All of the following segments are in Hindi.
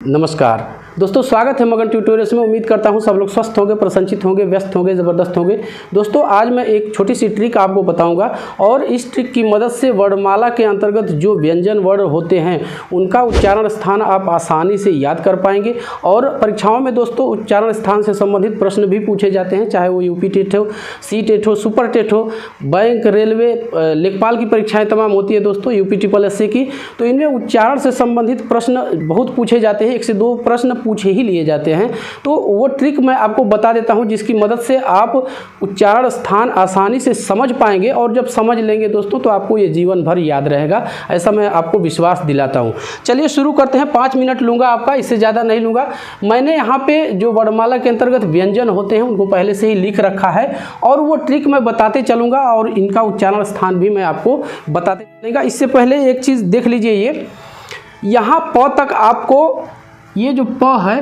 नमस्कार दोस्तों, स्वागत है मगन ट्यूटोरियल्स में। उम्मीद करता हूं सब लोग स्वस्थ होंगे, प्रसन्नचित होंगे, व्यस्त होंगे, ज़बरदस्त होंगे। दोस्तों, आज मैं एक छोटी सी ट्रिक आपको बताऊंगा और इस ट्रिक की मदद से वर्णमाला के अंतर्गत जो व्यंजन वर्ण होते हैं उनका उच्चारण स्थान आप आसानी से याद कर पाएंगे। और परीक्षाओं में दोस्तों उच्चारण स्थान से संबंधित प्रश्न भी पूछे जाते हैं, चाहे वो यूपी टेट हो, सी टेट हो, सुपर टेट हो, बैंक, रेलवे, लेखपाल की परीक्षाएँ तमाम होती है दोस्तों, यूपी SSC की। तो इनमें उच्चारण से संबंधित प्रश्न बहुत पूछे जाते हैं, 1 से 2 प्रश्न पूछे ही लिए जाते हैं। तो वो ट्रिक मैं आपको बता देता हूं जिसकी मदद से आप उच्चारण स्थान आसानी से समझ पाएंगे और जब समझ लेंगे दोस्तों तो आपको ये जीवन भर याद रहेगा, ऐसा मैं आपको विश्वास दिलाता हूं। चलिए शुरू करते हैं। 5 मिनट लूँगा आपका, इससे ज़्यादा नहीं लूँगा। मैंने यहाँ पे जो वर्णमाला के अंतर्गत व्यंजन होते हैं उनको पहले से ही लिख रखा है और वो ट्रिक मैं बताते चलूँगा और इनका उच्चारण स्थान भी मैं आपको बताते चलूँगा। इससे पहले एक चीज़ देख लीजिए, ये यहाँ प तक आपको ये जो प है,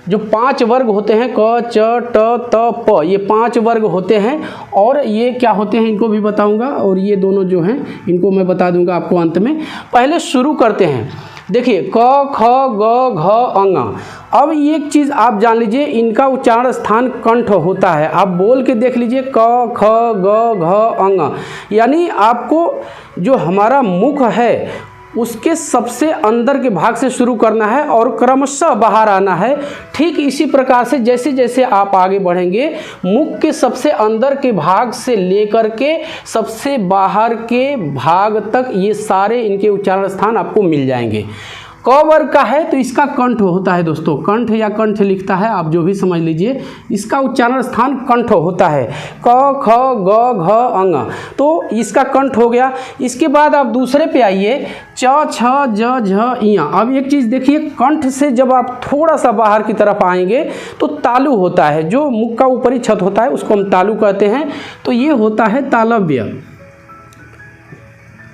जो 5 वर्ग होते हैं, क, च, ट, त, प, ये 5 वर्ग होते हैं और ये क्या होते हैं इनको भी बताऊंगा और ये दोनों जो हैं इनको मैं बता दूंगा आपको अंत में। पहले शुरू करते हैं। देखिए क, ख, ग, घ, अंग। अब एक चीज़ आप जान लीजिए, इनका उच्चारण स्थान कंठ होता है। आप बोल के देख लीजिए, क, ख, ग, घ, अंग। यानी आपको जो हमारा मुख है उसके सबसे अंदर के भाग से शुरू करना है और क्रमशः बाहर आना है। ठीक इसी प्रकार से जैसे जैसे आप आगे बढ़ेंगे, मुख के सबसे अंदर के भाग से लेकर के सबसे बाहर के भाग तक ये सारे इनके उच्चारण स्थान आपको मिल जाएंगे। क वर्ग का है तो इसका कंठ होता है दोस्तों, कंठ या कंठ लिखता है, आप जो भी समझ लीजिए, इसका उच्चारण स्थान कंठ होता है। क, ख, ग, घ, अंग, तो इसका कंठ हो गया। इसके बाद आप दूसरे पे आइए, च, छ, ज, झ, इया। अब एक चीज़ देखिए, कंठ से जब आप थोड़ा सा बाहर की तरफ आएंगे तो तालु होता है, जो मुख का ऊपरी छत होता है उसको हम तालु कहते हैं। तो ये होता है तालव्य,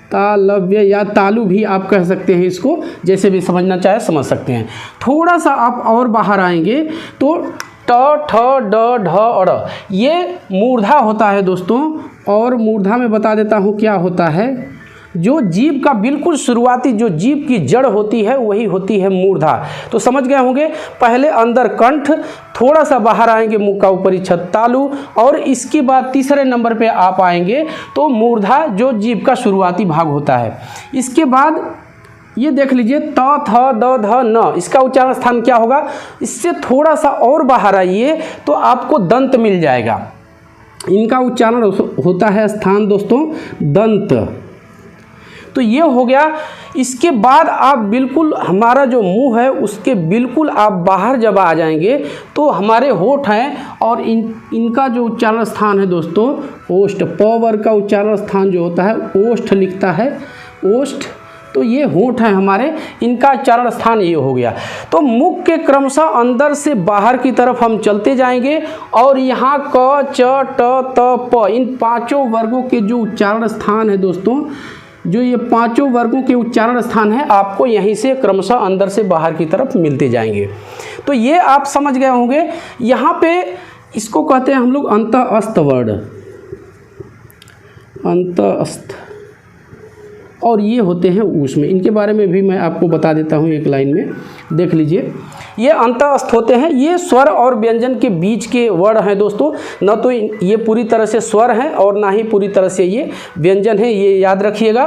तालव्य या तालु भी आप कह सकते हैं, इसको जैसे भी समझना चाहे समझ सकते हैं। थोड़ा सा आप और बाहर आएंगे तो ट, ठ, ड, ढ, अड़, ये मूर्धा होता है दोस्तों। और मूर्धा में बता देता हूँ क्या होता है। जो जीभ का बिल्कुल शुरुआती जो जीभ की जड़ होती है वही होती है मूर्धा। तो समझ गए होंगे, पहले अंदर कंठ, थोड़ा सा बाहर आएंगे मुख का ऊपरी छत तालु, और इसके बाद तीसरे नंबर पे आप आएंगे तो मूर्धा, जो जीभ का शुरुआती भाग होता है। इसके बाद ये देख लीजिए, त, थ, द, ध, न, इसका उच्चारण स्थान क्या होगा। इससे थोड़ा सा और बाहर आइए तो आपको दंत मिल जाएगा। इनका उच्चारण होता है स्थान दोस्तों दंत। तो ये हो गया। इसके बाद आप बिल्कुल हमारा जो मुंह है उसके बिल्कुल आप बाहर जब आ जाएंगे तो हमारे होठ हैं और इनका जो उच्चारण स्थान है दोस्तों ओष्ठ। प वर्ग का उच्चारण स्थान जो होता है ओष्ठ लिखता है, ओष्ठ। तो ये होठ है हमारे, इनका उच्चारण स्थान ये हो गया। तो मुख के क्रमशः अंदर से बाहर की तरफ हम चलते जाएंगे और यहाँ क, च, ट, त, प, इन 5 वर्गों के जो उच्चारण स्थान है दोस्तों, जो ये 5 वर्गों के उच्चारण स्थान है, आपको यहीं से क्रमशः अंदर से बाहर की तरफ मिलते जाएंगे। तो ये आप समझ गए होंगे। यहाँ पे इसको कहते हैं हम लोग अंतःस्थ वर्ण, अंतःस्थ, और ये होते हैं ऊष्म। इनके बारे में भी मैं आपको बता देता हूँ एक लाइन में, देख लीजिए। ये अंतःस्थ होते हैं, ये स्वर और व्यंजन के बीच के वर्ण हैं दोस्तों। न तो ये पूरी तरह से स्वर हैं और ना ही पूरी तरह से ये व्यंजन है, ये याद रखिएगा।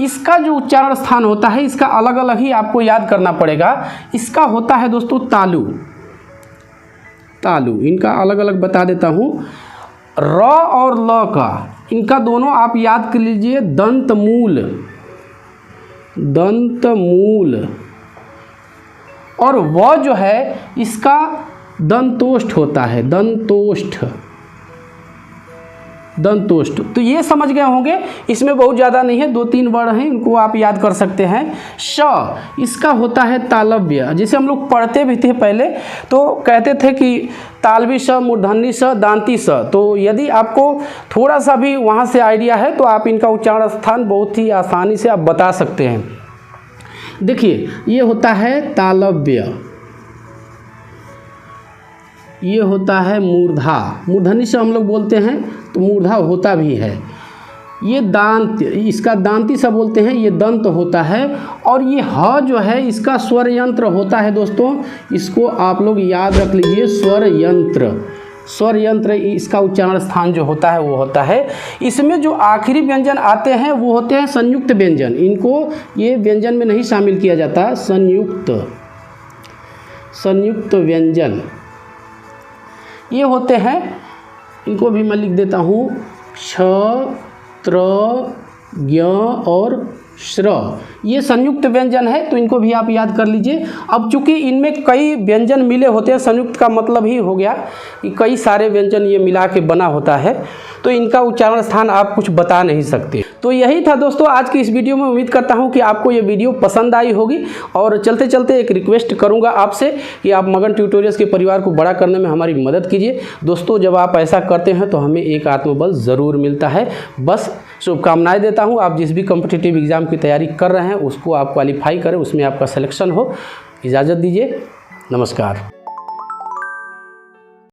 इसका जो उच्चारण स्थान होता है इसका अलग अलग ही आपको याद करना पड़ेगा। इसका होता है दोस्तों तालु, तालु। इनका अलग अलग बता देता हूँ। र और ल का, इनका दोनों आप याद कर लीजिए दंत मूल, दंत मूल। और व जो है इसका दंतोष्ठ होता है, दंतोष्ठ, दंतोष्ठ। तो ये समझ गए होंगे, इसमें बहुत ज़्यादा नहीं है, 2-3 वर्ण हैं, इनको आप याद कर सकते हैं। श, इसका होता है तालव्य। जैसे हम लोग पढ़ते भी थे पहले तो कहते थे कि तालवी स, मूर्धन्य स, दांती स। तो यदि आपको थोड़ा सा भी वहाँ से आइडिया है तो आप इनका उच्चारण स्थान बहुत ही आसानी से आप बता सकते हैं। देखिए ये होता है तालव्य, ये होता है मूर्धा। मूर्धन्य से हम लोग बोलते हैं तो मूर्धा होता भी है। ये दांत, इसका दांती सा बोलते हैं, ये दंत होता है। और ये ह जो है इसका स्वर यंत्र होता है दोस्तों, इसको आप लोग याद रख लीजिए, स्वर यंत्र। स्वर यंत्र इसका उच्चारण स्थान जो होता है वो होता है। इसमें जो आखिरी व्यंजन आते हैं वो होते हैं संयुक्त व्यंजन, इनको ये व्यंजन में नहीं शामिल किया जाता। संयुक्त व्यंजन ये होते हैं, इनको भी मैं लिख देता हूँ, क्ष, त्र, ज्ञ और श्र, ये संयुक्त व्यंजन है, तो इनको भी आप याद कर लीजिए। अब चूंकि इनमें कई व्यंजन मिले होते हैं, संयुक्त का मतलब ही हो गया कि कई सारे व्यंजन ये मिला के बना होता है, तो इनका उच्चारण स्थान आप कुछ बता नहीं सकते। तो यही था दोस्तों आज की इस वीडियो में। उम्मीद करता हूँ कि आपको ये वीडियो पसंद आई होगी। और चलते चलते एक रिक्वेस्ट करूँगा आपसे कि आप मगन ट्यूटोरियल्स के परिवार को बड़ा करने में हमारी मदद कीजिए। दोस्तों जब आप ऐसा करते हैं तो हमें एक आत्मबल ज़रूर मिलता है। बस शुभकामनाएं देता हूँ, आप जिस भी कॉम्पिटिटिव एग्ज़ाम की तैयारी कर रहे हैं उसको आप क्वालिफाई करें, उसमें आपका सिलेक्शन हो। इजाज़त दीजिए, नमस्कार।